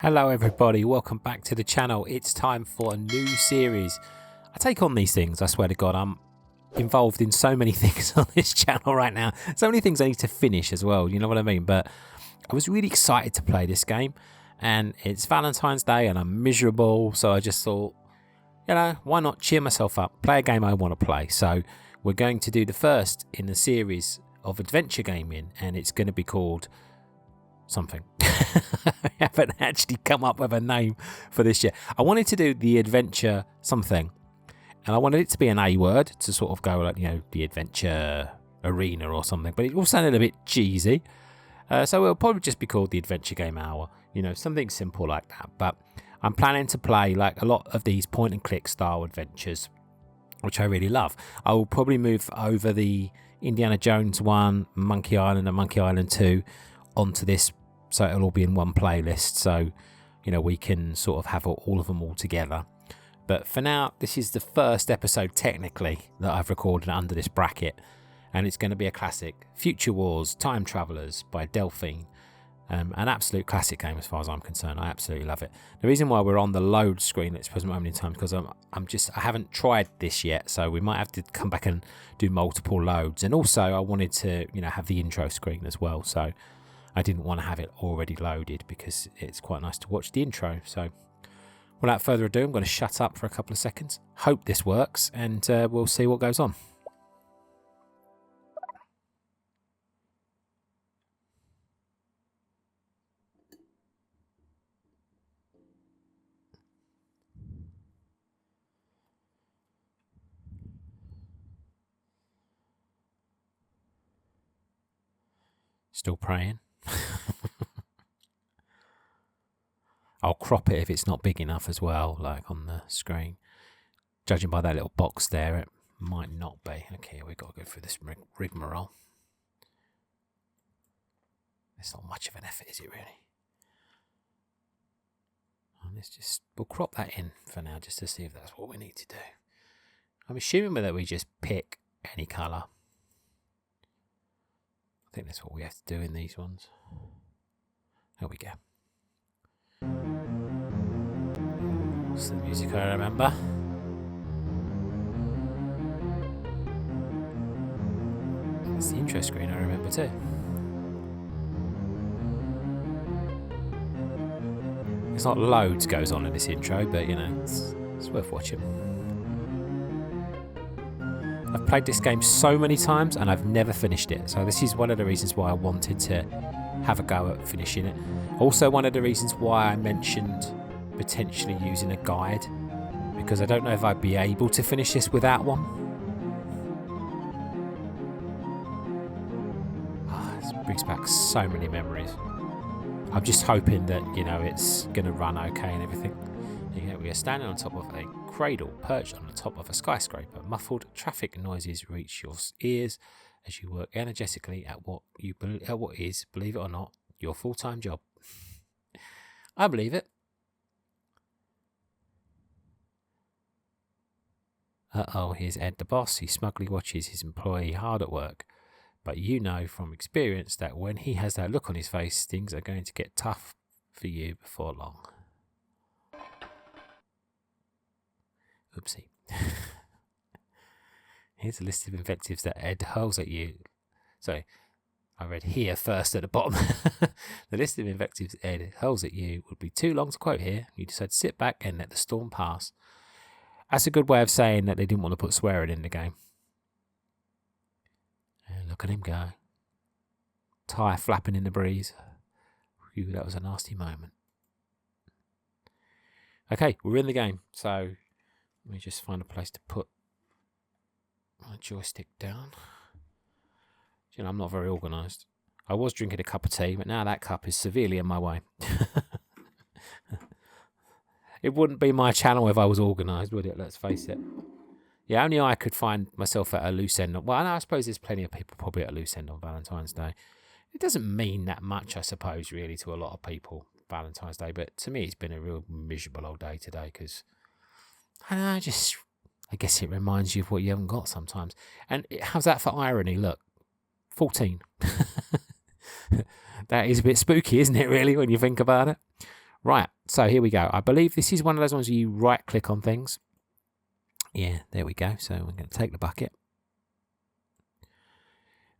Hello everybody, welcome back to the channel. It's time for a new series. I take on these things, I swear to God. I'm involved in so many things on this channel right now. So many things I need to finish as well, you know what I mean? But I was really excited to play this game, and it's Valentine's Day and I'm miserable, so I just thought, you know, why not cheer myself up, play a game I want to play. So we're going to do the first in the series of adventure gaming, and it's going to be called something. I haven't actually come up with a name for this yet. I wanted to do the adventure something, and I wanted it to be an A word to sort of go like, you know, the adventure arena or something, but it all sounded a bit cheesy. So it'll probably just be called the Adventure Game Hour, you know, something simple like that. But I'm planning to play like a lot of these point and click style adventures, which I really love. I will probably move over the Indiana Jones 1, Monkey Island and Monkey Island 2 onto this, so it'll all be in one playlist, so you know we can sort of have all of them all together. But for now, this is the first episode technically that I've recorded under this bracket, and it's going to be a classic, Future Wars Time Travelers by Delphine. An absolute classic game as far as I'm concerned. I absolutely love it. The reason why we're on the load screen at this present moment in time is because I haven't tried this yet, so we might have to come back and do multiple loads. And also I wanted to, you know, have the intro screen as well, so I didn't want to have it already loaded because it's quite nice to watch the intro. So without further ado, I'm going to shut up for a couple of seconds. Hope this works, and we'll see what goes on. Still praying. I'll crop it if it's not big enough as well, like on the screen. Judging by that little box there, it might not be. Okay, we've got to go through this rigmarole. It's not much of an effort, is it really? And we'll crop that in for now just to see if that's what we need to do. I'm assuming that we just pick any colour. I think that's what we have to do in these ones. There we go. It's the music I remember. It's the intro screen I remember too. It's not loads goes on in this intro, but you know, it's worth watching. I've played this game so many times and I've never finished it, so this is one of the reasons why I wanted to have a go at finishing it. Also one of the reasons why I mentioned potentially using a guide, because I don't know if I'd be able to finish this without one. This brings back so many memories. I'm just hoping that, you know, it's going to run okay and everything. Here we are standing on top of a cradle perched on the top of a skyscraper. Muffled traffic noises reach your ears as you work energetically at what is, believe it or not, your full-time job. I believe it. Uh-oh, here's Ed the boss. He smugly watches his employee hard at work. But you know from experience that when he has that look on his face, things are going to get tough for you before long. Oopsie. Here's a list of invectives that Ed hurls at you. Sorry, I read here first at the bottom. The list of invectives Ed hurls at you would be too long to quote here. You decide to sit back and let the storm pass. That's a good way of saying that they didn't want to put swearing in the game. And look at him go. Tyre flapping in the breeze. Whew, that was a nasty moment. Okay, we're in the game. So let me just find a place to put my joystick down. You know, I'm not very organised. I was drinking a cup of tea, but now that cup is severely in my way. It wouldn't be my channel if I was organised, would it? Let's face it. Yeah, only I could find myself at a loose end. Well, I suppose there's plenty of people probably at a loose end on Valentine's Day. It doesn't mean that much, I suppose, really, to a lot of people, Valentine's Day. But to me, it's been a real miserable old day today because, I don't know, I guess it reminds you of what you haven't got sometimes. And how's that for irony? Look, 14. That is a bit spooky, isn't it, really, when you think about it? Right, so here we go. I believe this is one of those ones where you right click on things. Yeah, there we go. So we're going to take the bucket.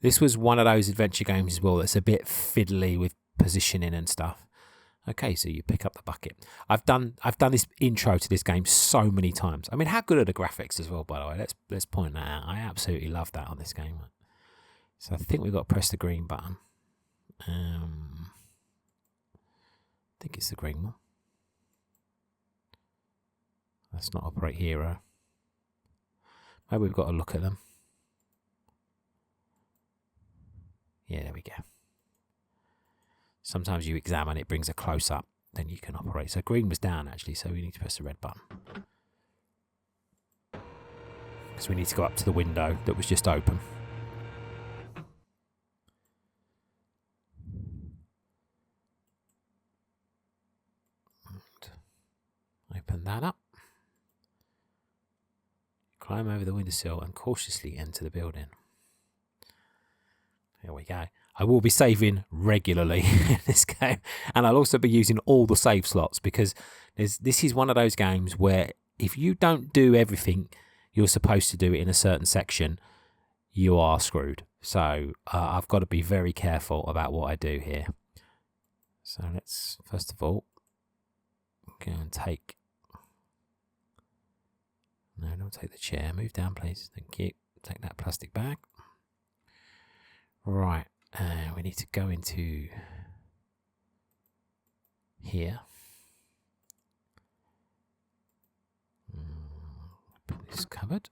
This was one of those adventure games as well that's a bit fiddly with positioning and stuff. Okay, so you pick up the bucket. I've done this intro to this game so many times. I mean, how good are the graphics as well, by the way? Let's point that out. I absolutely love that on this game. So I think we've got to press the green button. I think it's the green one. That's not Operate Hero. Maybe we've got to look at them. Yeah, there we go. Sometimes you examine, it brings a close up, then you can operate. So green was down actually, so we need to press the red button. Because we need to go up to the window that was just open. And open that up. Climb over the windowsill and cautiously enter the building. There we go. I will be saving regularly in this game, and I'll also be using all the save slots because this is one of those games where if you don't do everything you're supposed to do in a certain section, you are screwed. So I've got to be very careful about what I do here. So let's first of all go and take. No, don't take the chair. Move down, please. Thank you. Take that plastic bag. Right. We need to go into here. Put this covered.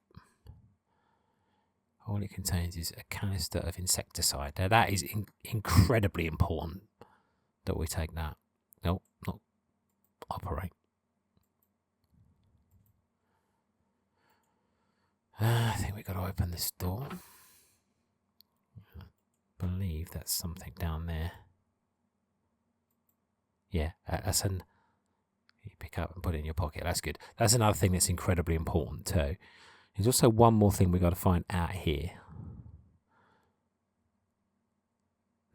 All it contains is a canister of insecticide. Now that is incredibly important that we take that. No, not operate. I think we've got to open this door. I believe that's something down there. Yeah, that's you pick up and put it in your pocket. That's good. That's another thing that's incredibly important too. There's also one more thing we've got to find out here.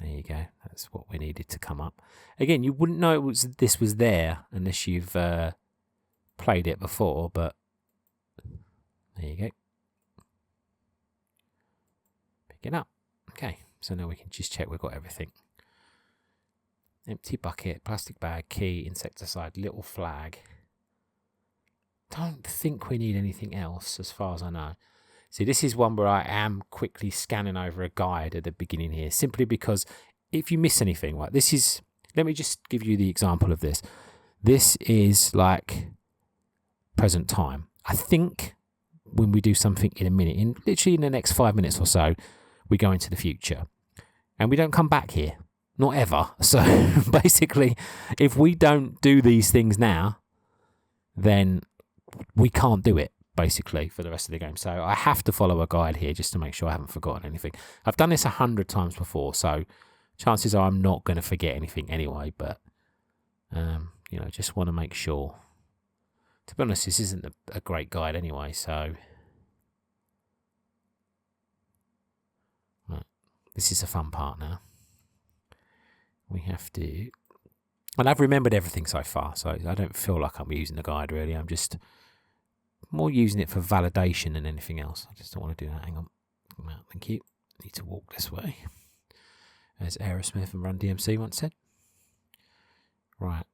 There you go. That's what we needed to come up. Again, you wouldn't know this was there unless you've played it before, but there you go. Pick it up. Okay. So now we can just check we've got everything. Empty bucket, plastic bag, key, insecticide, little flag. Don't think we need anything else as far as I know. See, this is one where I am quickly scanning over a guide at the beginning here, simply because if you miss anything, right, this is, let me just give you the example of this. This is like present time. I think when we do something in a minute, literally in the next 5 minutes or so, we go into the future. And we don't come back here. Not ever. So basically, if we don't do these things now, then we can't do it, basically, for the rest of the game. So I have to follow a guide here just to make sure I haven't forgotten anything. I've done this 100 times before, so chances are I'm not going to forget anything anyway. But, you know, just want to make sure. To be honest, this isn't a great guide anyway, so... This is the fun part now. We have to... And I've remembered everything so far, so I don't feel like I'm using the guide, really. I'm just more using it for validation than anything else. I just don't want to do that. Hang on. Thank you. I need to walk this way. As Aerosmith and Run DMC once said. Right.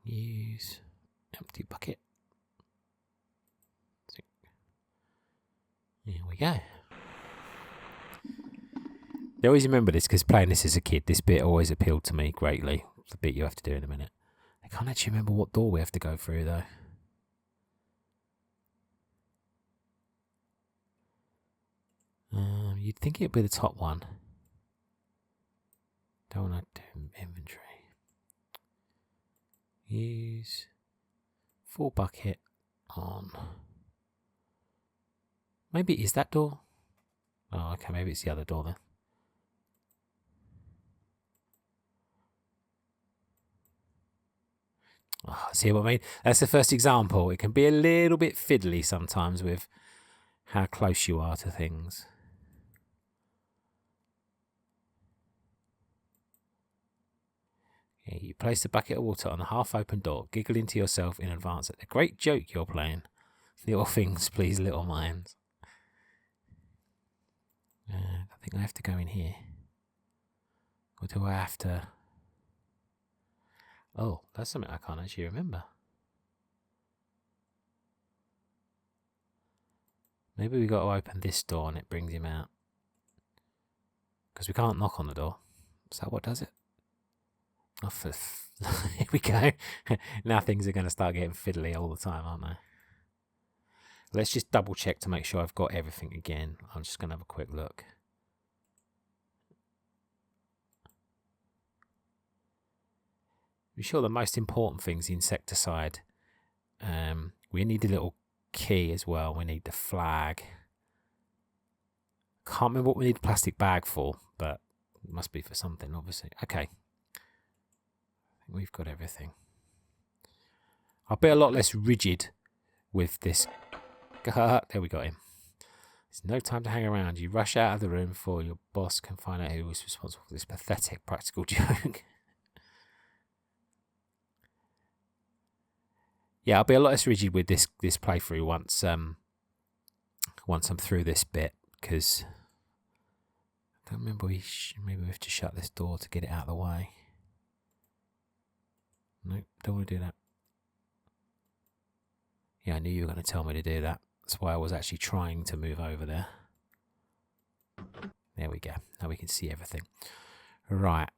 Use empty bucket. Here we go. I always remember this because playing this as a kid, this bit always appealed to me greatly. The bit you have to do in a minute. I can't actually remember what door we have to go through though. You'd think it'd be the top one. Don't want to do inventory. Use full bucket on. Maybe it is that door. Oh, okay, maybe it's the other door then. Oh, see what I mean? That's the first example. It can be a little bit fiddly sometimes with how close you are to things. Yeah, you place the bucket of water on the half-open door, giggling to yourself in advance at the great joke you're playing. Little things please little minds. I think I have to go in here. Or do I have to... Oh, that's something I can't actually remember. Maybe we got to open this door and it brings him out. Because we can't knock on the door. Is that what does it? Oh, here we go. Now things are going to start getting fiddly all the time, aren't they? Let's just double check to make sure I've got everything again. I'm just going to have a quick look. I'm sure the most important thing's the insecticide. We need a little key as well. We need the flag. Can't remember what we need the plastic bag for, but it must be for something, obviously. Okay. I think we've got everything. I'll be a lot less rigid with this. There we got him. There's no time to hang around. You rush out of the room before your boss can find out who was responsible for this pathetic practical joke. Yeah, I'll be a lot less rigid with this playthrough once I'm through this bit, because I don't remember maybe we have to shut this door to get it out of the way. Nope, don't want to do that. Yeah, I knew you were going to tell me to do that. That's why I was actually trying to move over there. There we go. Now we can see everything. Right.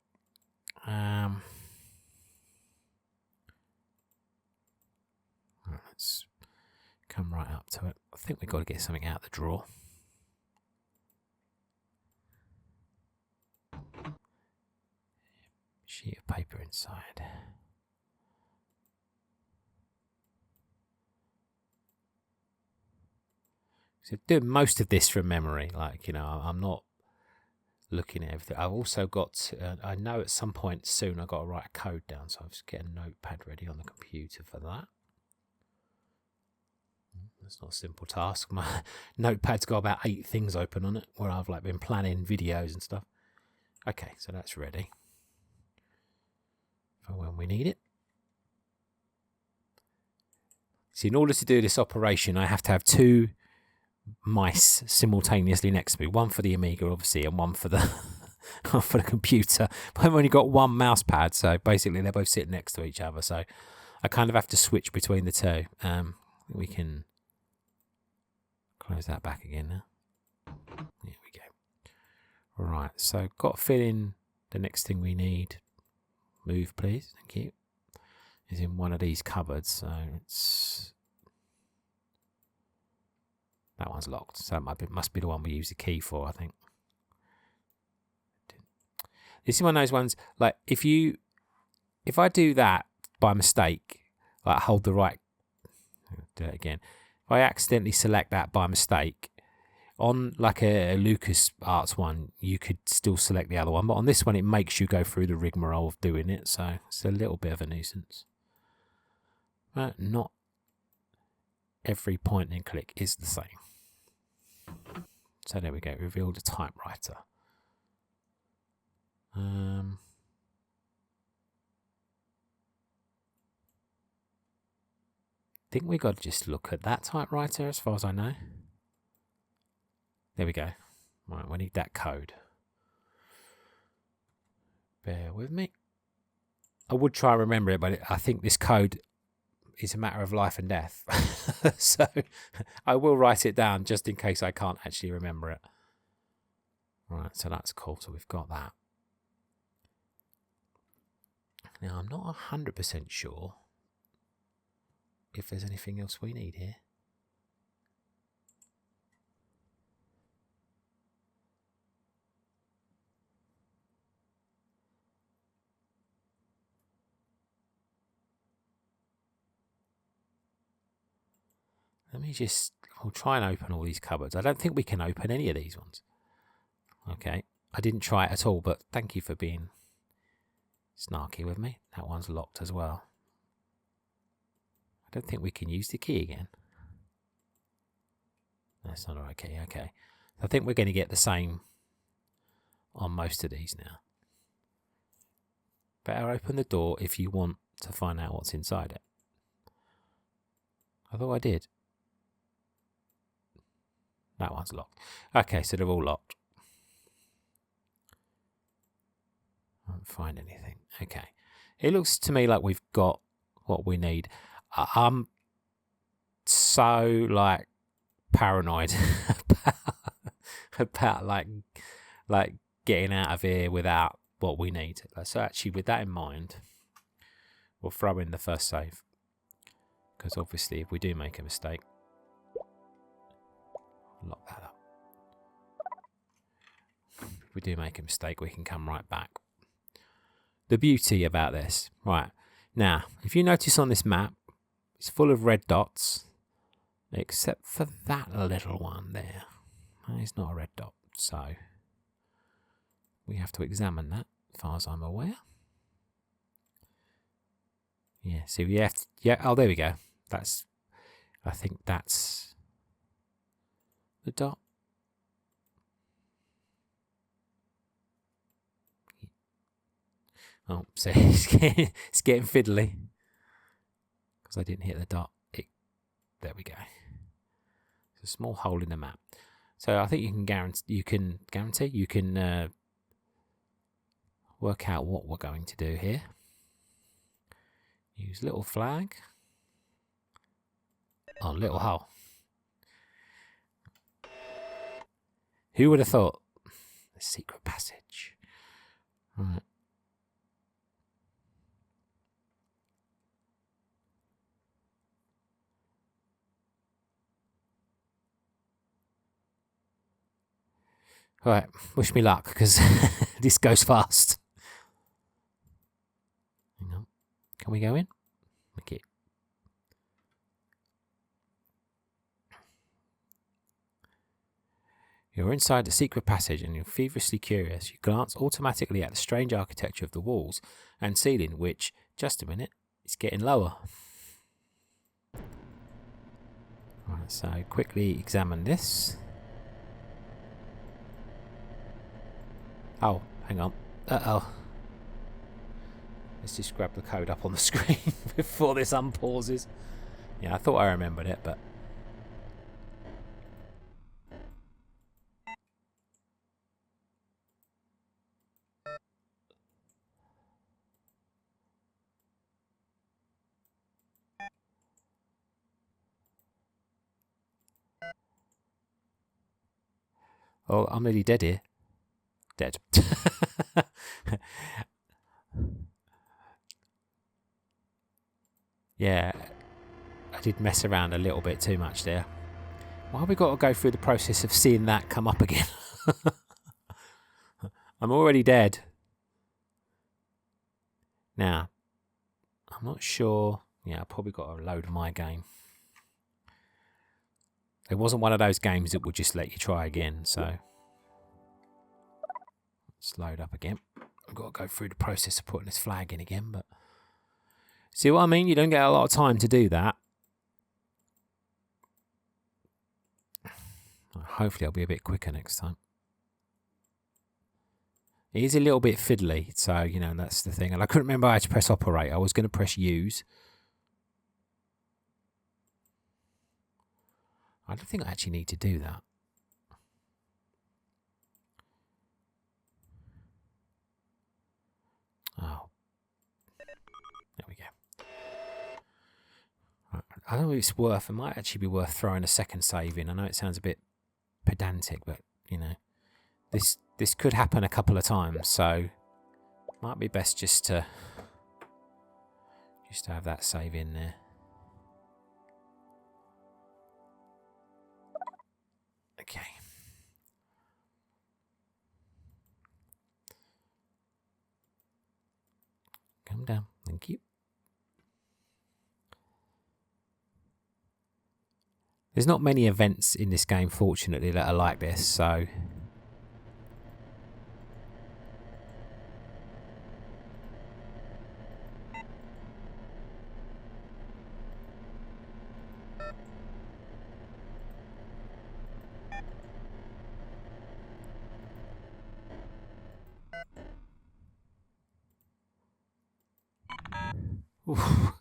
Let's come right up to it. I think we've got to get something out of the drawer. Sheet of paper inside. So doing most of this from memory, like, you know, I'm not looking at everything. I've also got, I know at some point soon I've got to write a code down, so I'll just get a notepad ready on the computer for that. That's not a simple task. My notepad's got about 8 things open on it, where I've like been planning videos and stuff. Okay, so that's ready for when we need it. See, in order to do this operation, I have to have 2 mice simultaneously next to me. One for the Amiga, obviously, and one for the for the computer. But I've only got one mouse pad, so basically they're both sitting next to each other. So I kind of have to switch between the two. We can close that back again now. There we go. Right, so got to fill in the next thing we need. Move, please. Thank you. Is in one of these cupboards, so it's... That one's locked, so it must be the one we use the key for, I think. This is one of those ones, like, if I do that by mistake, like hold the right... Do it again. If I accidentally select that by mistake, on like a LucasArts one, you could still select the other one, but on this one, it makes you go through the rigmarole of doing it, so it's a little bit of a nuisance. But not every point and click is the same. So there we go, reveal the typewriter. I think we got to just look at that typewriter as far as I know. There we go. Right, we need that code. Bear with me. I would try and remember it, but I think this code is a matter of life and death. So I will write it down just in case I can't actually remember it. Right, so that's cool. So we've got that. Now, I'm not 100% sure if there's anything else we need here. Let me just, we'll try and open all these cupboards. I don't think we can open any of these ones. Okay, I didn't try it at all, but thank you for being snarky with me. That one's locked as well. I don't think we can use the key again. That's not the right key, okay. I think we're going to get the same on most of these now. Better open the door if you want to find out what's inside it. I thought I did. That one's locked. Okay, so they're all locked. I don't find anything. Okay. It looks to me like we've got what we need. I'm so like paranoid about like getting out of here without what we need. So actually, with that in mind, we'll throw in the first save, because obviously if we do make a mistake, lock that up. If we do make a mistake, we can come right back. The beauty about this, right, now, if you notice on this map, it's full of red dots, except for that little one there. It's not a red dot, so we have to examine that, as far as I'm aware. Yeah, see, we have to, yeah, oh, there we go. I think that's the dot. Oh, so it's getting fiddly because I didn't hit the dot. There we go. It's a small hole in the map. So I think you can work out what we're going to do here. Use little flag. Oh, little hole. Who would have thought? The secret passage. Right. Alright, wish me luck, because this goes fast. Hang on. Can we go in? Okay. You're inside the secret passage and you're feverishly curious. You glance automatically at the strange architecture of the walls and ceiling, which, just a minute, is getting lower. Right, so quickly examine this. Oh, hang on. Uh-oh. Let's just grab the code up on the screen before this unpauses. Yeah, I thought I remembered it, but... Oh, I'm nearly dead here. Dead. Yeah, I did mess around a little bit too much there. Why have we got to go through the process of seeing that come up again? I'm already dead. Now, I'm not sure. Yeah, I probably got to load my game. It wasn't one of those games that would just let you try again, so... Let's load up again. I've got to go through the process of putting this flag in again, but... See what I mean? You don't get a lot of time to do that. Hopefully I'll be a bit quicker next time. It is a little bit fiddly, so, you know, that's the thing. And I couldn't remember how to press operate. I was going to press use. I don't think I actually need to do that. Oh. There we go. Right. I don't know if it's worth, it might actually be worth throwing a second save in. I know it sounds a bit pedantic, but, you know, this could happen a couple of times, so might be best just to have that save in there. Okay. Come down. Thank you. There's not many events in this game, fortunately, that are like this, so... Oof.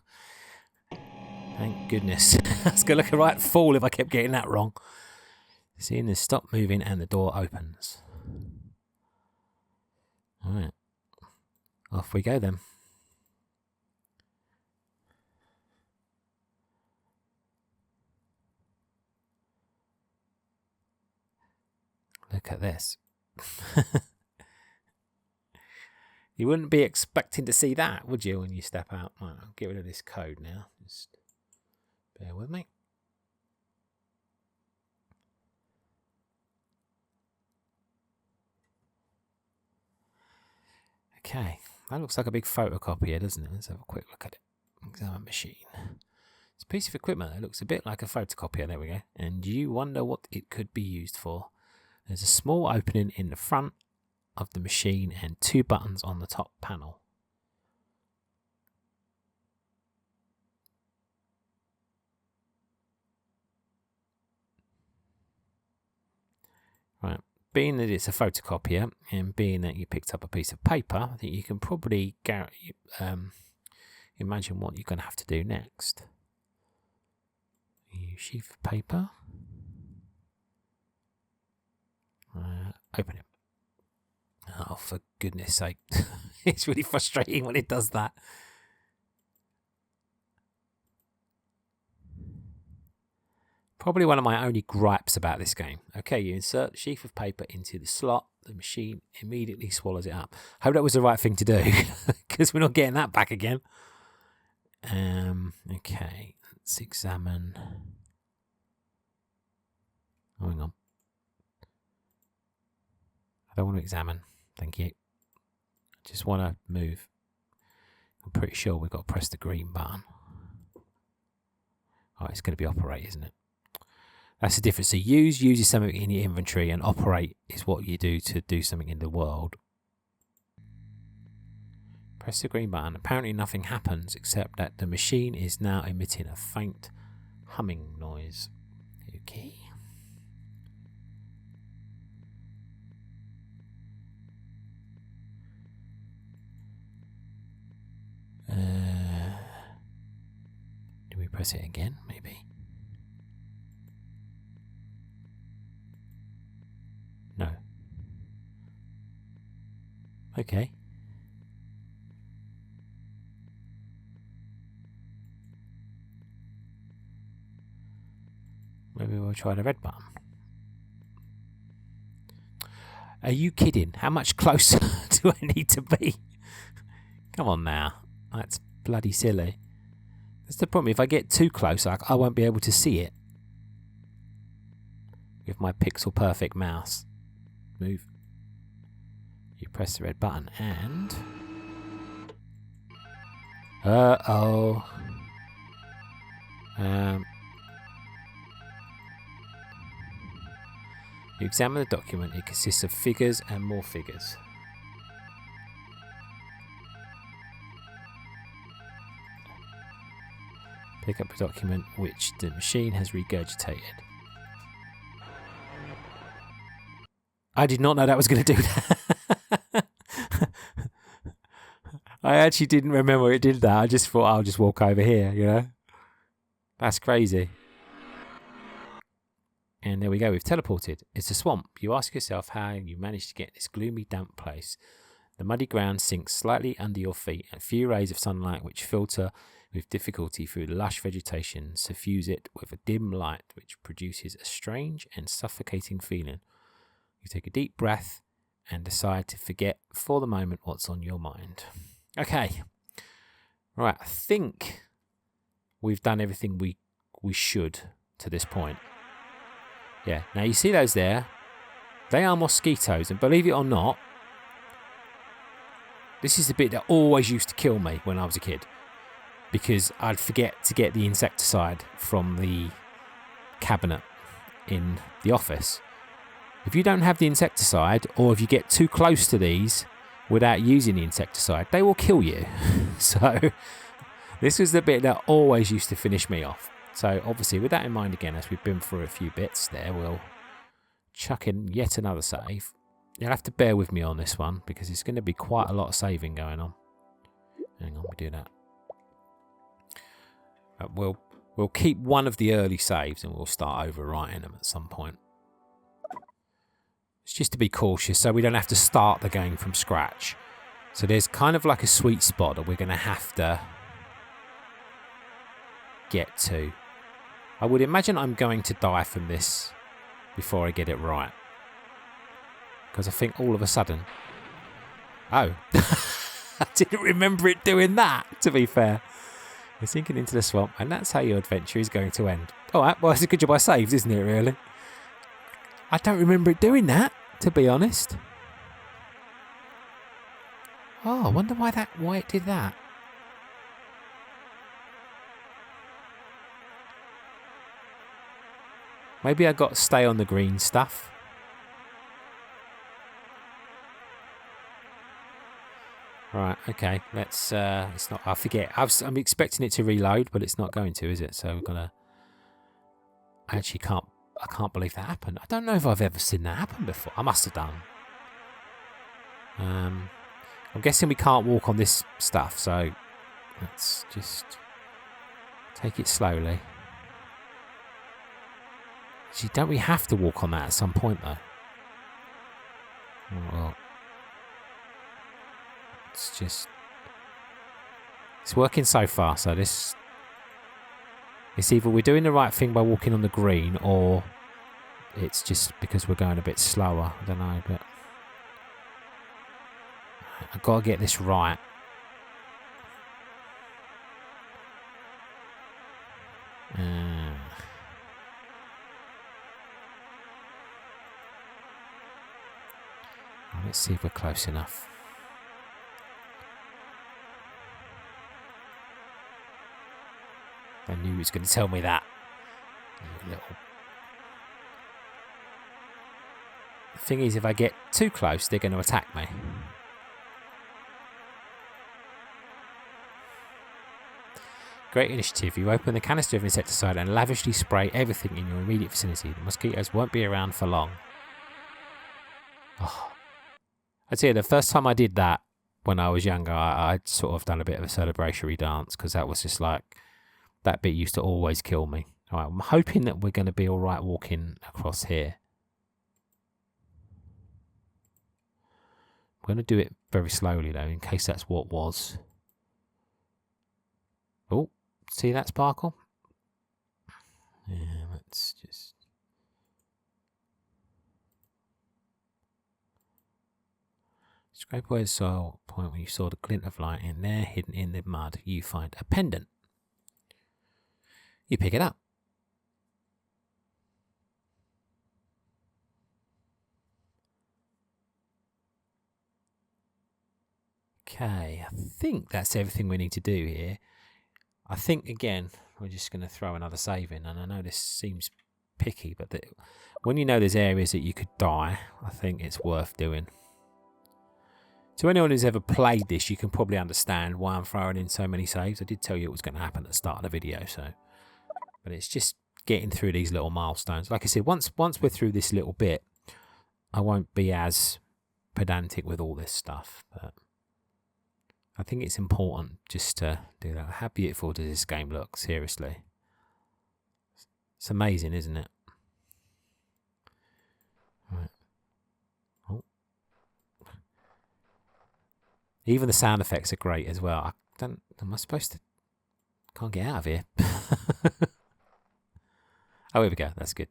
Thank goodness. I was going to look a right fool if I kept getting that wrong. Seeing this stop moving and the door opens. Alright. Off we go then. Look at this. You wouldn't be expecting to see that, would you, when you step out? Right, I'll get rid of this code now. Just bear with me. Okay, that looks like a big photocopier, doesn't it? Let's have a quick look at it. Examine machine. It's a piece of equipment that looks a bit like a photocopier. There we go. And you wonder what it could be used for. There's a small opening in the front of the machine and 2 buttons on the top panel. Right, being that it's a photocopier and being that you picked up a piece of paper, I think you can probably imagine what you're going to have to do next. You sheet of paper. Open it. Oh, for goodness sake. It's really frustrating when it does that. Probably one of my only gripes about this game. Okay, you insert the sheaf of paper into the slot. The machine immediately swallows it up. Hope that was the right thing to do, because we're not getting that back again. Okay, let's examine. Oh, hang on. I don't want to examine. Thank you. I just want to move. I'm pretty sure we've got to press the green button. Oh, it's going to be operate, isn't it? That's the difference. So use uses something in your inventory, and operate is what you do to do something in the world. Press the green button. Apparently nothing happens except that the machine is now emitting a faint humming noise. Okay. Do we press it again? Maybe. No. Okay. Maybe we'll try the red button. Are you kidding? How much closer do I need to be? Come on now. That's bloody silly. That's the problem. If I get too close, I won't be able to see it. With my pixel perfect mouse. Move. You press the red button and... Uh-oh. You examine the document. It consists of figures and more figures. Pick up a document which the machine has regurgitated. I did not know that was going to do that. I actually didn't remember it did that. I just thought I'll just walk over here, you know. That's crazy. And there we go, we've teleported. It's a swamp. You ask yourself how you managed to get this gloomy, damp place. The muddy ground sinks slightly under your feet, and a few rays of sunlight which filter with difficulty through the lush vegetation suffuse it with a dim light which produces a strange and suffocating feeling. You take a deep breath and decide to forget for the moment what's on your mind. Okay. Right, I think we've done everything we should to this point. Yeah, now you see those there? They are mosquitoes, and believe it or not, this is the bit that always used to kill me when I was a kid, because I'd forget to get the insecticide from the cabinet in the office. If you don't have the insecticide, or if you get too close to these without using the insecticide, they will kill you. So this was the bit that always used to finish me off. So obviously with that in mind again, as we've been through a few bits there, we'll chuck in yet another save. You'll have to bear with me on this one because it's going to be quite a lot of saving going on. Hang on, we do that. We'll keep one of the early saves and we'll start overwriting them at some point. It's just to be cautious so we don't have to start the game from scratch. So there's kind of like a sweet spot that we're going to have to get to. I would imagine I'm going to die from this before I get it right. Because I think all of a sudden... Oh. I didn't remember it doing that, to be fair. You're sinking into the swamp, and that's how your adventure is going to end. Alright, well, it's a good job I saved, isn't it, really? I don't remember it doing that, to be honest. Oh, I wonder why it did that. Maybe I got to stay on the green stuff. Right, okay, let's, it's not, I forget. I'm expecting it to reload, but it's not going to, is it? So we're gonna, I can't believe that happened. I don't know if I've ever seen that happen before. I must have done. I'm guessing we can't walk on this stuff, so let's just take it slowly. Gee, don't we have to walk on that at some point, though? Well, it's working so far, so it's either we're doing the right thing by walking on the green, or it's just because we're going a bit slower. I don't know, but I've got to get this right. Let's see if we're close enough. I knew he was going to tell me that. The thing is, if I get too close, they're going to attack me. Great initiative. You open the canister of insecticide and lavishly spray everything in your immediate vicinity. The mosquitoes won't be around for long. Oh. I'd say the first time I did that when I was younger, I'd sort of done a bit of a celebratory dance, because that was just like, that bit used to always kill me. All right, I'm hoping that we're going to be all right walking across here. I'm going to do it very slowly, though, in case that's what was. Oh, see that sparkle? Yeah, let's just... Scrape away the soil, point where you saw the glint of light in there, hidden in the mud. You find a pendant. You pick it up. Okay, I think that's everything we need to do here. I think, again, we're just going to throw another save in, and I know this seems picky, but when you know there's areas that you could die, I think it's worth doing. To anyone who's ever played this, you can probably understand why I'm throwing in so many saves. I did tell you it was going to happen at the start of the video, so... But it's just getting through these little milestones. Like I said, once we're through this little bit, I won't be as pedantic with all this stuff. But I think it's important just to do that. How beautiful does this game look? Seriously. It's amazing, isn't it? Right. Oh. Even the sound effects are great as well. Am I supposed to... Can't get out of here. Oh, here we go. That's good.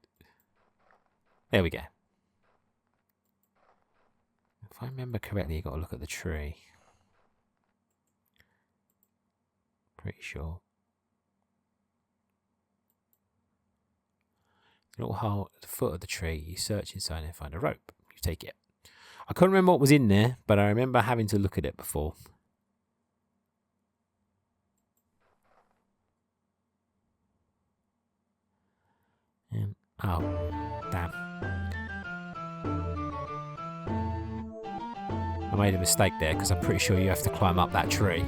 There we go. If I remember correctly, you've got to look at the tree. Pretty sure. The little hole at the foot of the tree. You search inside and find a rope. You take it. I couldn't remember what was in there, but I remember having to look at it before. Oh, damn. I made a mistake there, because I'm pretty sure you have to climb up that tree.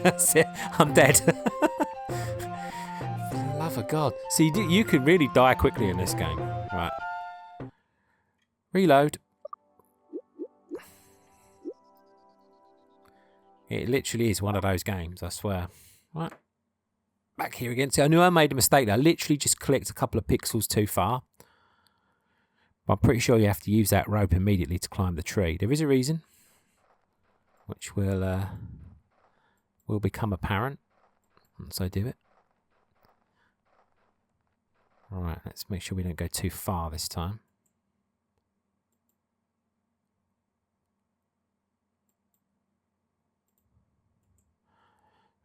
That's it. I'm dead. For the love of God. See, you can really die quickly in this game. Right. Reload. It literally is one of those games, I swear. Right. Back here again. See, I knew I made a mistake there. I literally just clicked a couple of pixels too far. But I'm pretty sure you have to use that rope immediately to climb the tree. There is a reason, which will become apparent once I do it. Alright, let's make sure we don't go too far this time.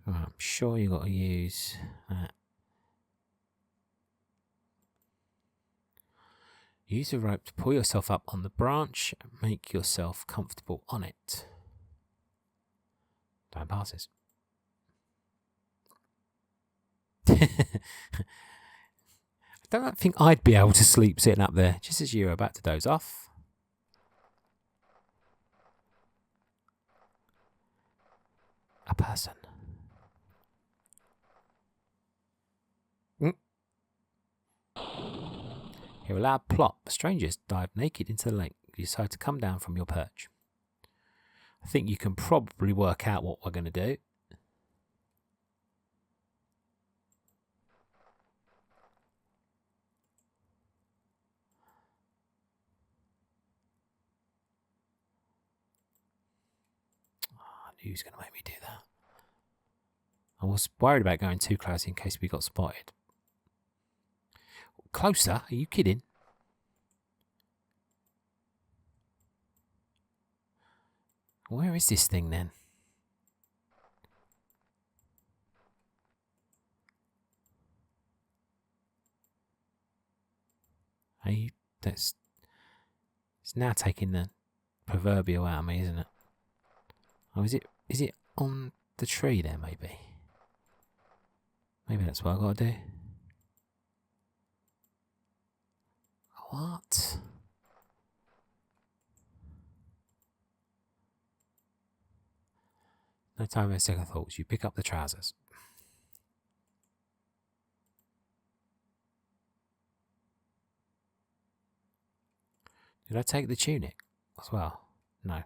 Right, I'm sure you've got to use that. Use a rope to pull yourself up on the branch and make yourself comfortable on it. Time passes. I don't think I'd be able to sleep sitting up there, just as you were about to doze off. A person. You're allowed plop. Strangers dive naked into the lake. You decide to come down from your perch. I think you can probably work out what we're going to do. I knew he was going to make me do that. I was worried about going too close in case we got spotted. Closer? Are you kidding? Where is this thing then? Are you? It's now taking the proverbial out of me, isn't it? Oh, is it on the tree there? Maybe. Maybe that's what I got to do. What? No time for second thoughts. You pick up the trousers. Did I take the tunic as well? No.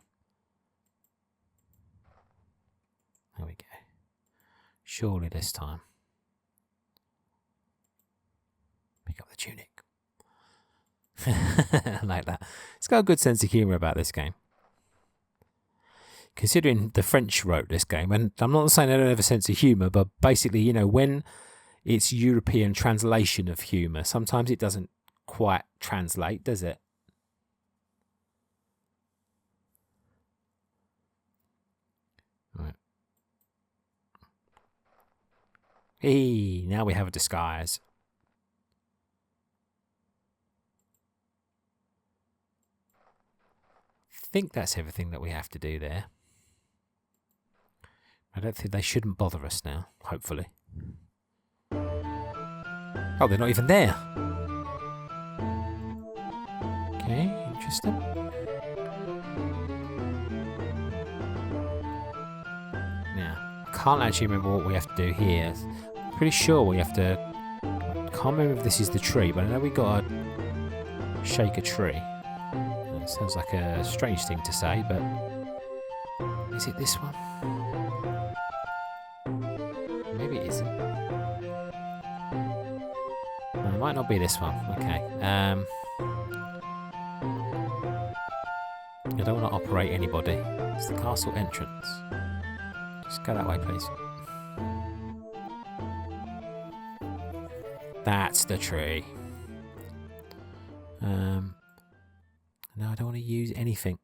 There we go. Surely this time. Pick up the tunic. I like that. It's got a good sense of humour about this game. Considering the French wrote this game, and I'm not saying they don't have a sense of humour, but basically, you know, when it's European translation of humour, sometimes it doesn't quite translate, does it? Right. Hey, now we have a disguise. I think that's everything that we have to do there. I don't think they shouldn't bother us now, hopefully. Oh, they're not even there. Okay, interesting. Now, I can't actually remember what we have to do here. I'm pretty sure we have to... I can't remember if this is the tree, but I know we got to shake a tree. It sounds like a strange thing to say, but... Is it this one? Maybe it isn't. No, it might not be this one. Okay. I don't want to operate anybody. It's the castle entrance. Just go that way, please. That's the tree. No, I don't want to use anything.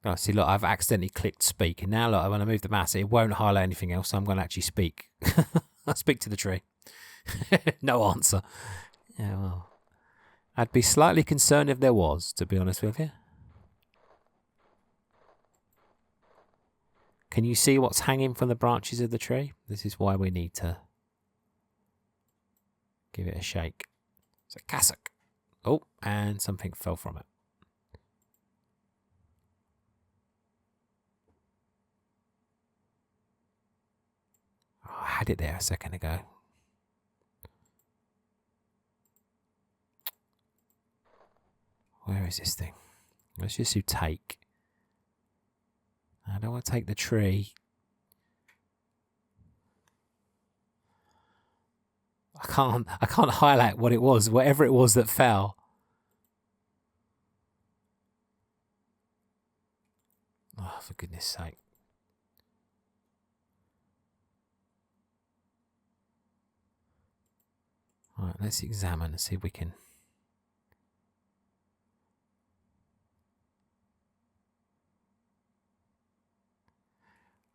Oh, see, look, I've accidentally clicked speak, and now look, when I move the mouse, it won't highlight anything else, so I'm going to actually speak. I'll speak to the tree. No answer. Yeah, well, I'd be slightly concerned if there was, to be honest with you. Can you see what's hanging from the branches of the tree? This is why we need to give it a shake. It's a cassock. Oh, and something fell from it. had it there a second ago. Where is this thing? Let's just do take. I don't want to take the tree. I can't highlight what it was, whatever it was that fell. Oh, for goodness sake. All right, let's examine and see if we can.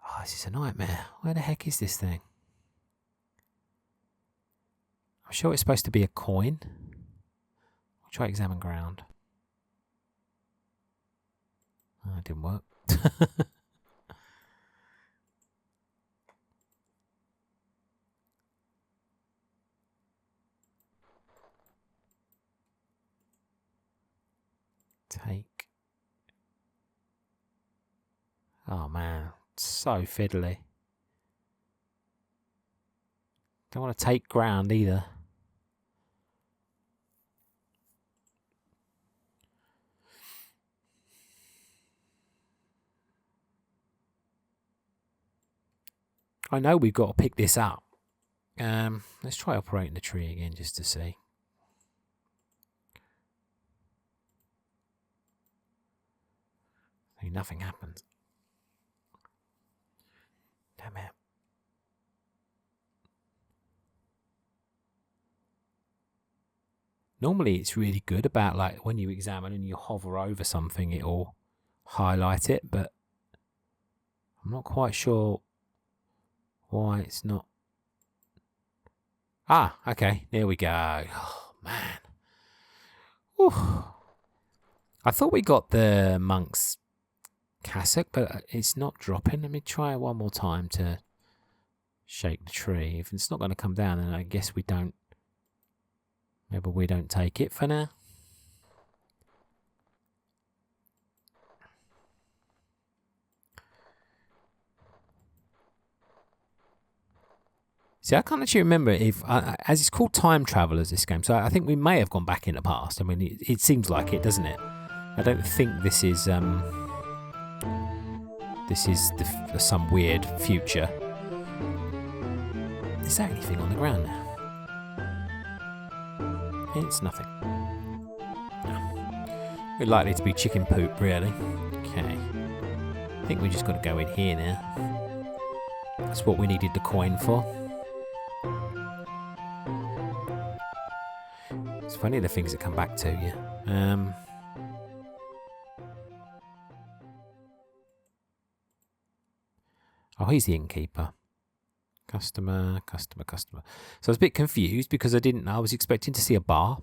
Oh, this is a nightmare. Where the heck is this thing? I'm sure it's supposed to be a coin. I'll try examine ground. Oh, it didn't work. Take. Oh man, so fiddly. Don't want to take ground either. I know we've got to pick this up. Let's try operating the tree again just to see. I mean, nothing happens. Damn it. Normally it's really good about like when you examine and you hover over something, it'll highlight it, but I'm not quite sure why it's not. Ah, okay, there we go. Oh, man. Whew. I thought we got the monk's cassock, but it's not dropping. Let me try one more time to shake the tree. If it's not going to come down, then I guess we don't. Maybe we don't take it for now. See, I can't actually remember if, as it's called Time Travelers, this game, so I think we may have gone back in the past. I mean, it seems like it, doesn't it? I don't think this is some weird future. Is there anything on the ground now? It's nothing. No. We're likely to be chicken poop, really. Okay. I think we just got to go in here now. That's what we needed the coin for. It's funny the things that come back to you. Oh, he's the innkeeper. Customer. So I was a bit confused because I didn't know. I was expecting to see a bar.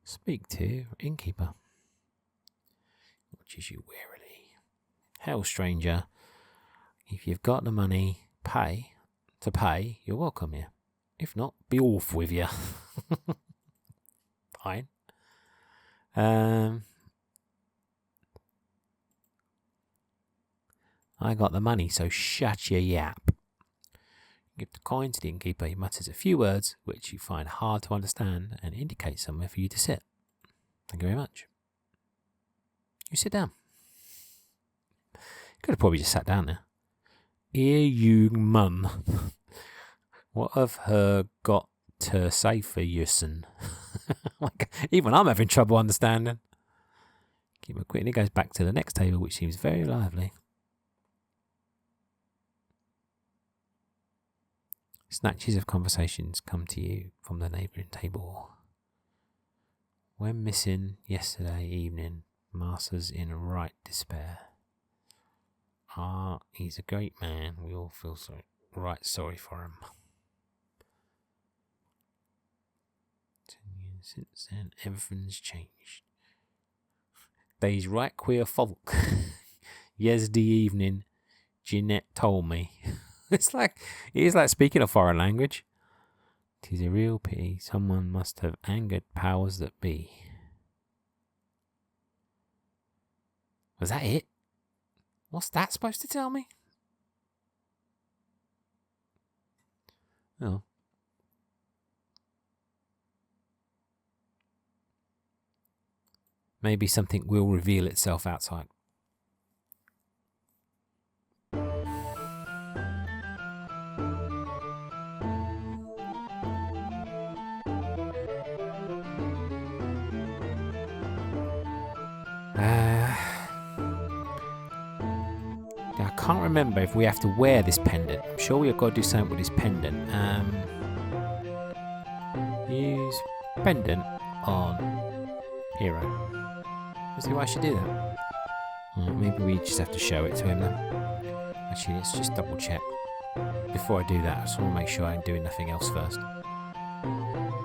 Speak to innkeeper. Watches you warily. Hell, stranger. If you've got the money, to pay, you're welcome here. If not, be off with you. Fine. I got the money, so shut your yap. Give the coin to the innkeeper. He mutters a few words which you find hard to understand and indicate somewhere for you to sit. Thank you very much. You sit down. Could have probably just sat down there. Here you mum. What have her got to say for you, son? Even I'm having trouble understanding. Keep it quick and it goes back to the next table, which seems very lively. Snatches of conversations come to you from the neighbouring table. When missing yesterday evening, Master's in right despair. Ah, he's a great man. We all feel sorry for him. 10 years since then, everything's changed. They's right queer folk. Yesterday evening, Jeanette told me. It is like speaking a foreign language. 'Tis a real pity. Someone must have angered powers that be. Was that it? What's that supposed to tell me? Oh. Maybe something will reveal itself outside. I can't remember if we have to wear this pendant. I'm sure we've got to do something with this pendant. Use pendant on hero. Let's see why I should do that. Maybe we just have to show it to him then. Actually, let's just double check. Before I do that, I just want to make sure I'm doing nothing else first.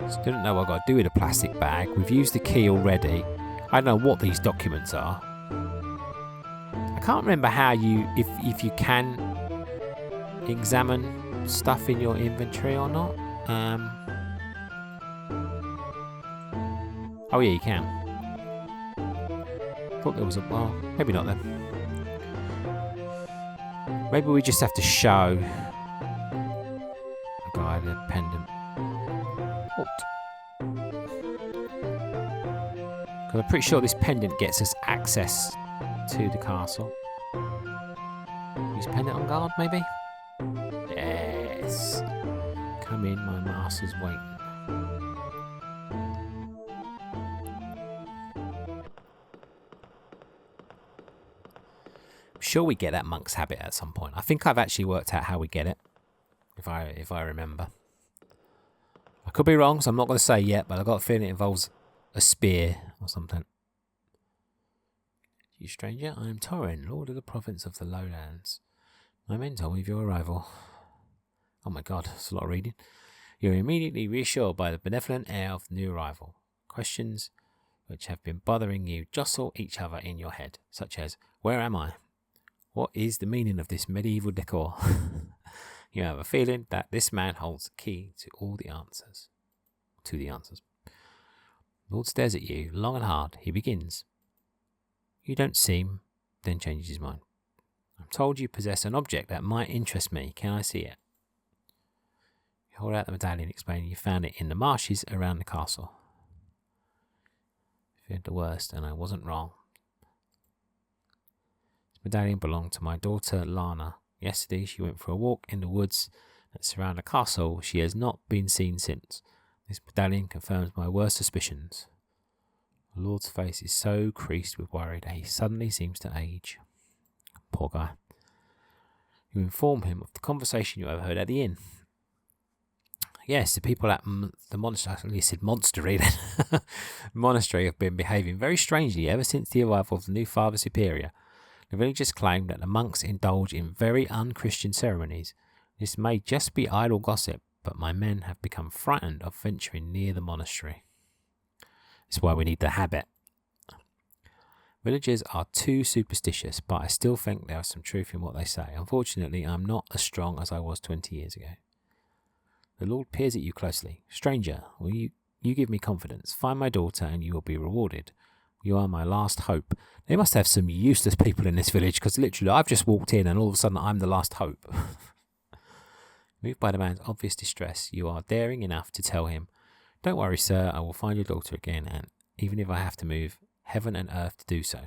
Still don't know what I've got to do with a plastic bag. We've used the key already. I don't know what these documents are. I can't remember how you, if you can examine stuff in your inventory or not. Oh yeah, you can. Thought there was a, well, maybe not then. Maybe we just have to show a guy the pendant. What? Because I'm pretty sure this pendant gets us access to the castle. Use pendant on guard, maybe? Yes. Come in, my master's waiting. I'm sure we get that monk's habit at some point. I think I've actually worked out how we get it, if I remember. I could be wrong, so I'm not going to say yet, but I've got a feeling it involves a spear or something. You stranger, I am Torrin, Lord of the Province of the Lowlands. My men told me of your arrival. Oh my god, that's a lot of reading. You're immediately reassured by the benevolent air of the new arrival. Questions which have been bothering you jostle each other in your head, such as, where am I? What is the meaning of this medieval decor? You have a feeling that this man holds the key to all the answers. Lord stares at you, long and hard. He begins. You don't seem, then changes his mind. I'm told you possess an object that might interest me. Can I see it? You hold out the medallion, explaining you found it in the marshes around the castle. I feared the worst, and I wasn't wrong. This medallion belonged to my daughter, Lana. Yesterday she went for a walk in the woods that surround the castle. She has not been seen since. This medallion confirms my worst suspicions. The Lord's face is so creased with worry that he suddenly seems to age. Poor guy. You inform him of the conversation you overheard at the inn. Yes, the people at the monastery, monastery have been behaving very strangely ever since the arrival of the new Father Superior. The villagers claim that the monks indulge in very unchristian ceremonies. This may just be idle gossip, but my men have become frightened of venturing near the monastery. That's why we need the habit. Villagers are too superstitious, but I still think there is some truth in what they say. Unfortunately, I'm not as strong as I was 20 years ago. The Lord peers at you closely. Stranger, will you give me confidence? Find my daughter and you will be rewarded. You are my last hope. They must have some useless people in this village, because literally I've just walked in and all of a sudden I'm the last hope. Moved by the man's obvious distress, you are daring enough to tell him, don't worry, sir, I will find your daughter again, and even if I have to move heaven and earth to do so.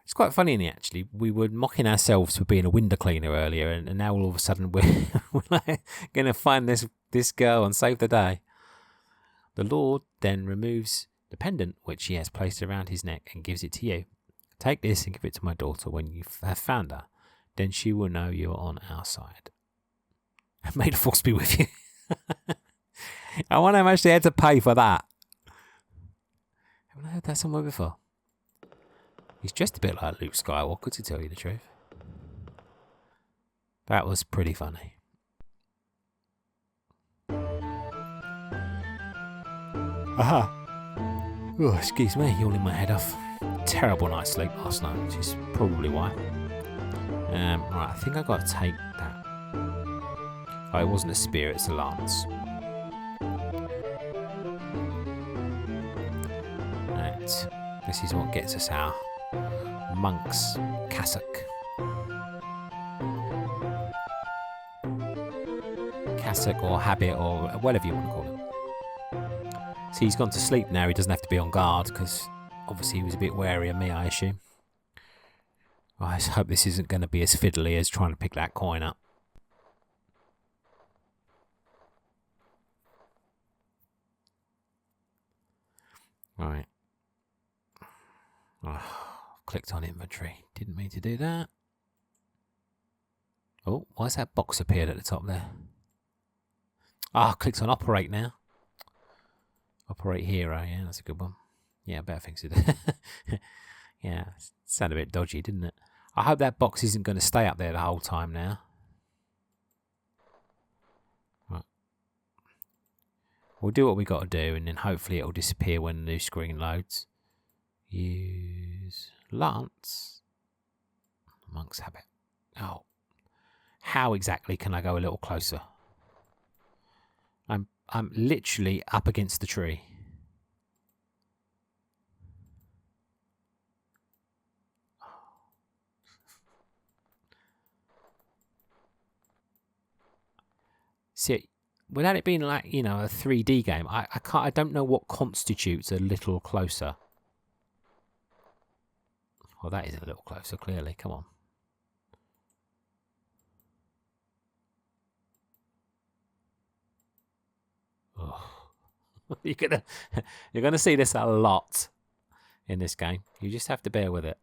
It's quite funny, isn't it, actually? We were mocking ourselves for being a window cleaner earlier, and now all of a sudden we're like, going to find this girl and save the day. The Lord then removes the pendant which he has placed around his neck and gives it to you. Take this and give it to my daughter when you have found her. Then she will know you are on our side. May the force be with you. I wonder how much they had to pay for that. Haven't I heard that somewhere before? He's dressed a bit like Luke Skywalker, to tell you the truth. That was pretty funny. Aha! Oh, excuse me, yawning my head off. Terrible night's sleep last night, which is probably why. Right, I think I got to take that. Oh, it wasn't a spear, it's a lance. Right, this is what gets us our monk's cassock. cassock or habit or whatever you want to call it. See, he's gone to sleep now. He doesn't have to be on guard because obviously he was a bit wary of me, I assume. I hope this isn't going to be as fiddly as trying to pick that coin up. Right. Oh, clicked on inventory. Didn't mean to do that. Oh, why's that box appeared at the top there? Ah, clicked on operate now. Operate hero, yeah, that's a good one. Yeah, better things to do. Yeah, sounded a bit dodgy, didn't it? I hope that box isn't going to stay up there the whole time now. Right. We'll do what we got to do, and then hopefully it'll disappear when the new screen loads. Use Lance. Monk's habit. Oh. How exactly can I go a little closer? I'm literally up against the tree. See, without it being like, you know, a 3D game, I don't know what constitutes a little closer. Well, that is a little closer, clearly. Come on. Oh. You're gonna see this a lot in this game. You just have to bear with it.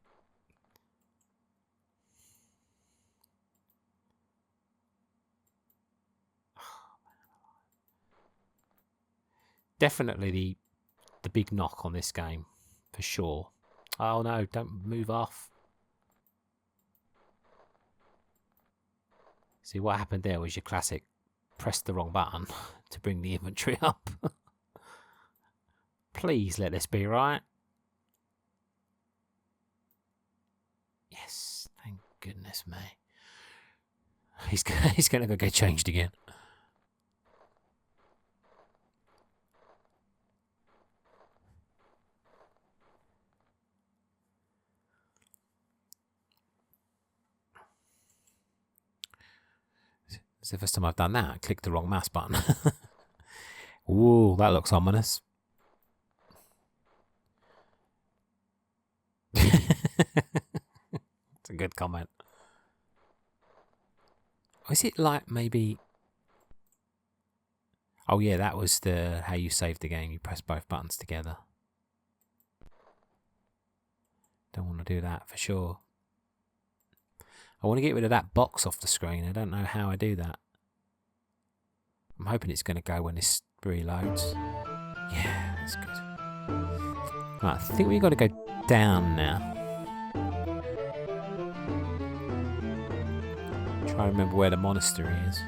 Definitely the big knock on this game, for sure. Oh no, don't move off. See, what happened there was your classic press the wrong button to bring the inventory up. Please let this be right. Yes, thank goodness me. He's going to go get changed again. It's the first time I've done that. I clicked the wrong mouse button. Ooh, that looks ominous. It's a good comment. Was it like maybe... Oh yeah, that was the how you saved the game. You press both buttons together. Don't want to do that for sure. I want to get rid of that box off the screen. I don't know how I do that. I'm hoping it's going to go when this reloads. Yeah, that's good. Right, I think we've got to go down now. Try to remember where the monastery is.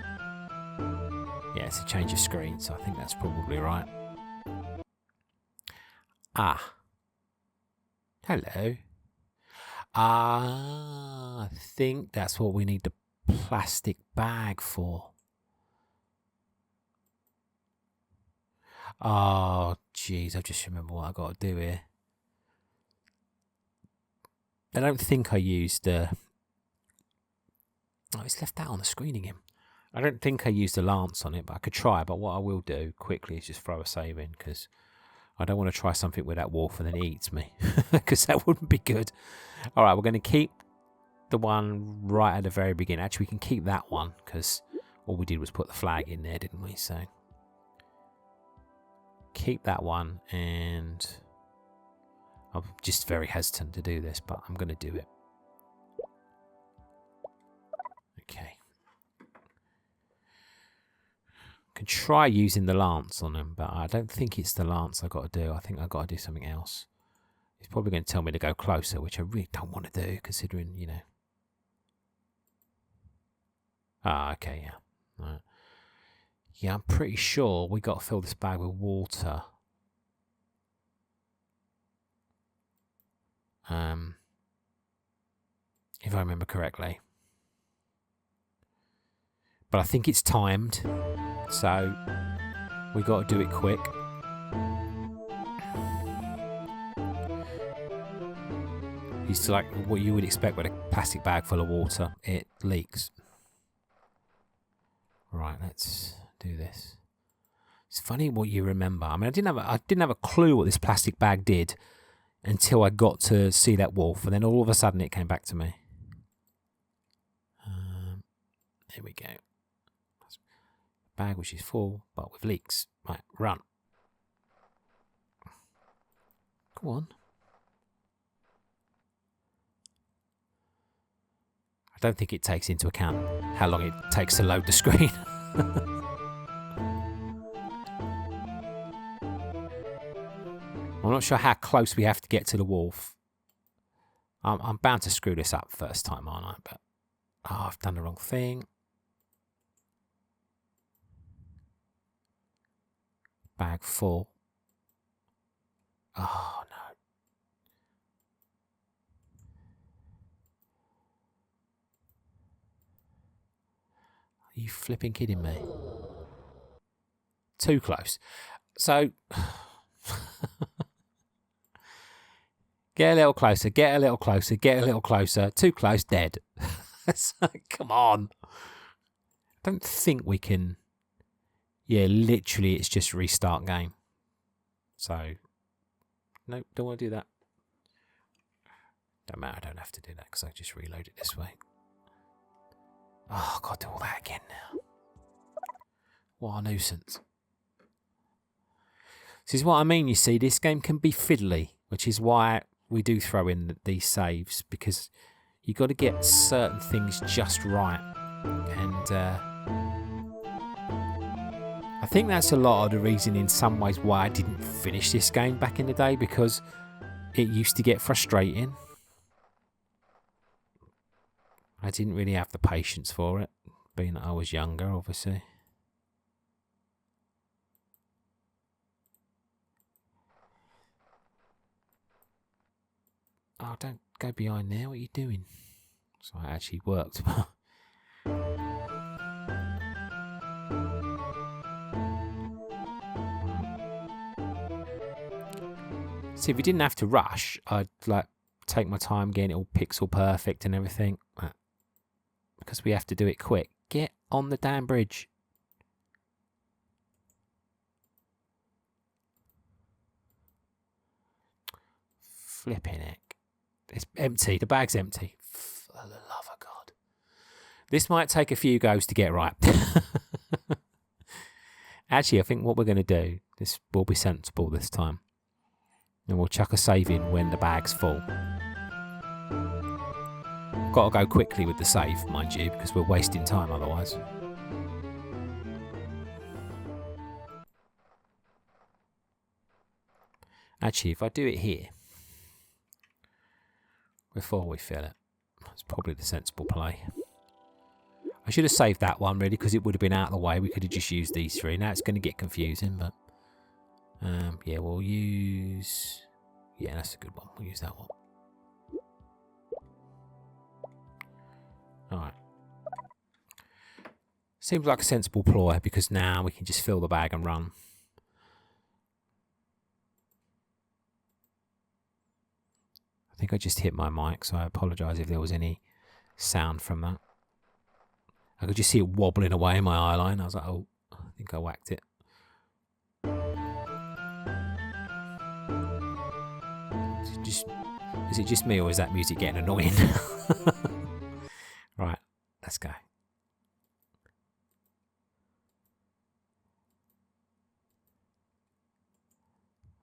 Yeah, it's a change of screen, so I think that's probably right. Ah. Hello. Ah, I think that's what we need the plastic bag for. Oh, jeez, I just remember what I got to do here. I don't think I used... Oh, it's left that on the screen again. I don't think I used a lance on it, but I could try. But what I will do quickly is just throw a save in, because I don't want to try something with that wolf and then he eats me, because that wouldn't be good. All right, we're going to keep the one right at the very beginning. Actually, we can keep that one, because all we did was put the flag in there, didn't we? So keep that one, and I'm just very hesitant to do this, but I'm going to do it. Okay. Can try using the lance on him, but I don't think it's the lance I got to do. I think I got to do something else. He's probably going to tell me to go closer, which I really don't want to do, considering, you know. Ah, okay, yeah. Right. Yeah, I'm pretty sure we got to fill this bag with water. If I remember correctly. But I think it's timed, so we got to do it quick. It's like what you would expect with a plastic bag full of water. It leaks. Right, let's do this. It's funny what you remember. I mean, I didn't have a clue what this plastic bag did until I got to see that wolf, and then all of a sudden it came back to me. There we go. Bag which is full, but with leaks. Right, run. Go on. I don't think it takes into account how long it takes to load the screen. I'm not sure how close we have to get to the wolf. I'm bound to screw this up first time, aren't I? But I've done the wrong thing. Bag full. Oh no. Are you flipping kidding me? Too close. So get a little closer, get a little closer, get a little closer. Too close, dead. So, come on. I don't think we can. Yeah, literally, it's just restart game. So, no, don't want to do that. Don't matter, I don't have to do that because I just reload it this way. Oh, I've got to do all that again now. What a nuisance. This is what I mean, you see, this game can be fiddly, which is why we do throw in these saves, because you've got to get certain things just right. And I think that's a lot of the reason in some ways why I didn't finish this game back in the day, because it used to get frustrating. I didn't really have the patience for it, being that I was younger, obviously. Oh, don't go behind there. What are you doing? So it actually worked. See, if we didn't have to rush, I'd like take my time getting it all pixel perfect and everything. Because we have to do it quick. Get on the damn bridge. Flipping heck. It's empty. The bag's empty. For the love of God. This might take a few goes to get right. Actually, I think what we're going to do, this will be sensible this time. And we'll chuck a save in when the bag's full. Got to go quickly with the save, mind you, because we're wasting time otherwise. Actually, if I do it here, before we fill it, that's probably the sensible play. I should have saved that one, really, because it would have been out of the way. We could have just used these three. Now it's going to get confusing, but yeah, we'll use... Yeah, that's a good one. We'll use that one. Alright. Seems like a sensible ploy, because now we can just fill the bag and run. I think I just hit my mic, so I apologise if there was any sound from that. I could just see it wobbling away in my eye line. I was like, oh, I think I whacked it. Is it just me, or is that music getting annoying? Right, let's go.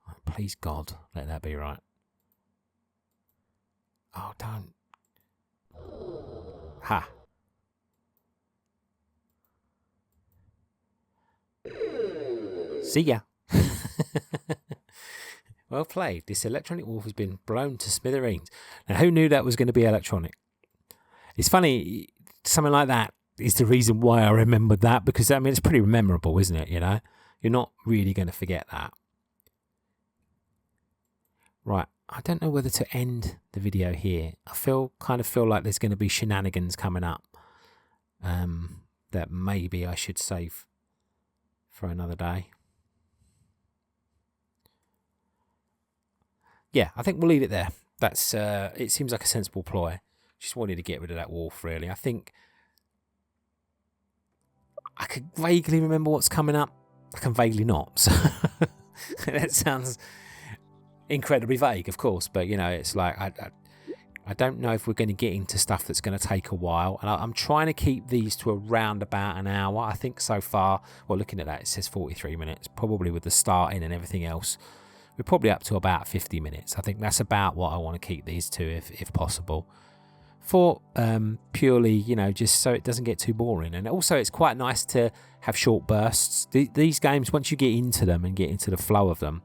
Right, please God, let that be right. Oh, don't. Ha. See ya. Well played. This electronic wolf has been blown to smithereens. Now, who knew that was going to be electronic? It's funny, something like that is the reason why I remembered that, because, I mean, it's pretty memorable, isn't it? You know, you're not really going to forget that. Right, I don't know whether to end the video here. I kind of feel like there's going to be shenanigans coming up that maybe I should save for another day. Yeah, I think we'll leave it there. That's it seems like a sensible ploy. Just wanted to get rid of that wolf, really. I think I could vaguely remember what's coming up. I can vaguely not. So that sounds incredibly vague, of course, but you know, it's like I don't know if we're going to get into stuff that's going to take a while, and I'm trying to keep these to around about an hour. I think so far, well, looking at that, it says 43 minutes, probably with the starting and everything else. We're probably up to about 50 minutes. I think that's about what I want to keep these to, if possible, for purely, you know, just so it doesn't get too boring. And also, it's quite nice to have short bursts. These games, once you get into them and get into the flow of them,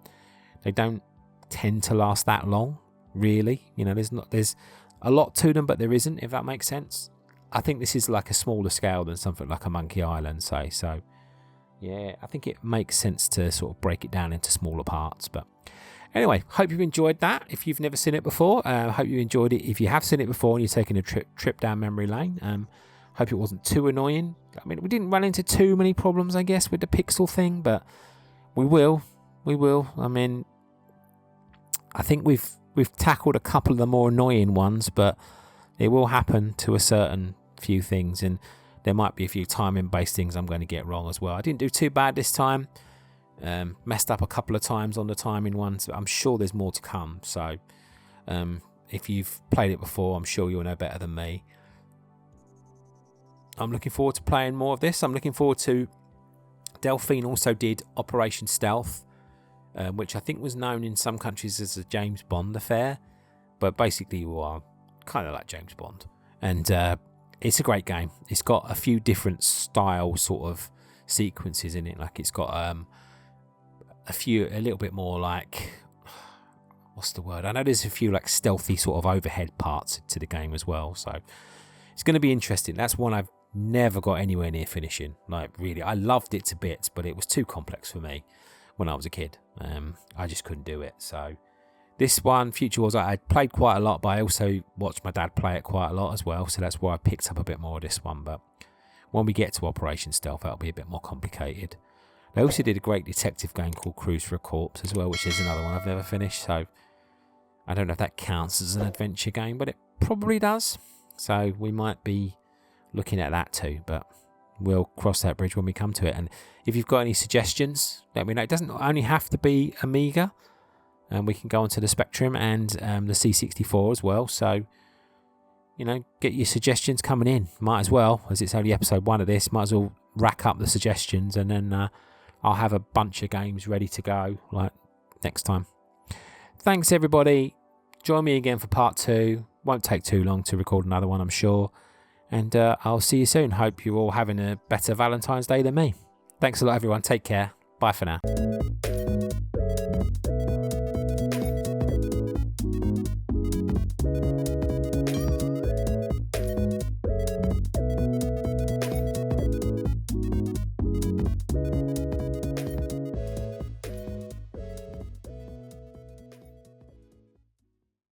they don't tend to last that long, really. You know, there's a lot to them, but there isn't, if that makes sense. I think this is like a smaller scale than something like a Monkey Island, say. So yeah, I think it makes sense to sort of break it down into smaller parts. But anyway, hope you've enjoyed that. If you've never seen it before, hope you enjoyed it. If you have seen it before and you're taking a trip down memory lane, hope it wasn't too annoying. I mean, we didn't run into too many problems, I guess, with the pixel thing, but we will. I mean, I think we've tackled a couple of the more annoying ones, but it will happen to a certain few things, and there might be a few timing-based things I'm going to get wrong as well. I didn't do too bad this time. Messed up a couple of times on the timing ones, but I'm sure there's more to come. So if you've played it before, I'm sure you'll know better than me. I'm looking forward to playing more of this. I'm looking forward to... Delphine also did Operation Stealth, which I think was known in some countries as a James Bond affair, but basically you are kind of like James Bond. And it's a great game. It's got a few different style sort of sequences in it. Like it's got a little bit more like, what's the word? I know there's a few like stealthy sort of overhead parts to the game as well. So it's going to be interesting. That's one I've never got anywhere near finishing. Like really, I loved it to bits, but it was too complex for me when I was a kid. I just couldn't do it. So this one, Future Wars, I played quite a lot, but I also watched my dad play it quite a lot as well. So that's why I picked up a bit more of this one. But when we get to Operation Stealth, that'll be a bit more complicated. They also did a great detective game called Cruise for a Corpse as well, which is another one I've never finished. So I don't know if that counts as an adventure game, but it probably does. So we might be looking at that too, but we'll cross that bridge when we come to it. And if you've got any suggestions, let me know. It doesn't only have to be Amiga, and we can go onto the Spectrum and the C64 as well. So, you know, get your suggestions coming in. Might as well, as it's only episode 1 of this, might as well rack up the suggestions, and then I'll have a bunch of games ready to go like next time. Thanks everybody. Join me again for part 2. Won't take too long to record another one, I'm sure. And I'll see you soon. Hope you're all having a better Valentine's Day than me. Thanks a lot, everyone. Take care. Bye for now.